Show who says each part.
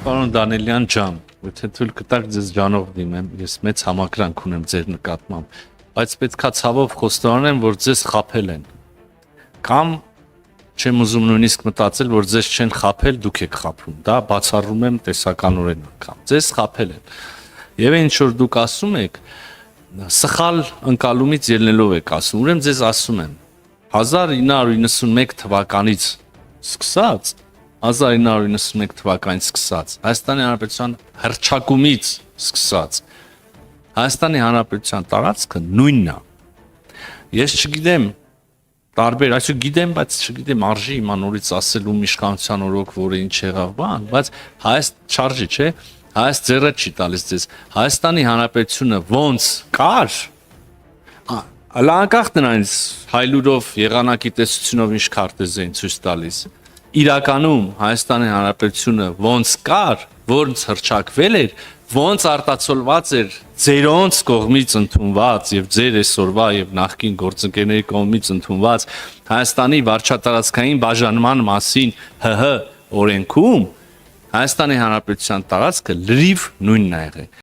Speaker 1: Պարոն Դանիելյան ջան, եթե թույլ կտաք ձեզ ջանով դիմեմ, ես մեծ համակրանք ունեմ ձեր նկատմամբ, բայց պետքա ցավով խոստովանեմ, որ ձեզ խաբել են։ Կամ չեմ ուզում նույնիսկ մտածել, որ ձեզ չեն խաբել, դուք եք խաբում։ Դա բացառում եմ տեսականորեն անգամ։ Ձեզ խաբել են։ Եվ ինչ որ դուք ասում եք, սխալ ընկալումից ելնելով եք ասում։ Ուրեմն ձեզ ասում եմ 1991 թվականից սկսած 1991 թվականից սկսած Հայաստանի Հանրապետության հռչակումից սկսած Հայաստանի Հանրապետության տարածքը նույնն է։ Ես չգիտեմ, տարբեր, այսինքն գիտեմ, բայց չգիտեմ արժի իմանալ նորից ասելու իշխանության օրոք, որը ինչ եղավ, բան, բայց չարժի, չէ, Հայաց ձեռը չի տալիս ձեզ։ Հայաստանի Հանրապետությունը ոնց կար, անկախ նրանից հայլուրով եղանակի տեսությունով ինչ քարտեզ էին ցույց տալիս։ Իրականում Հայաստանի Հանրապետությունը ոնց կար, ոնց հռչակվել էր, ոնց արտացոլված էր ձերոնց կողմից ընդունված եւ ձեր այսօրվա եւ նախկին գործընկերների կողմից ընդունված Հայաստանի վարչատարածքային բաժանման մասին ՀՀ օրենքում, Հայաստանի Հանրապետության տարածքը լրիվ նույնն է եղել։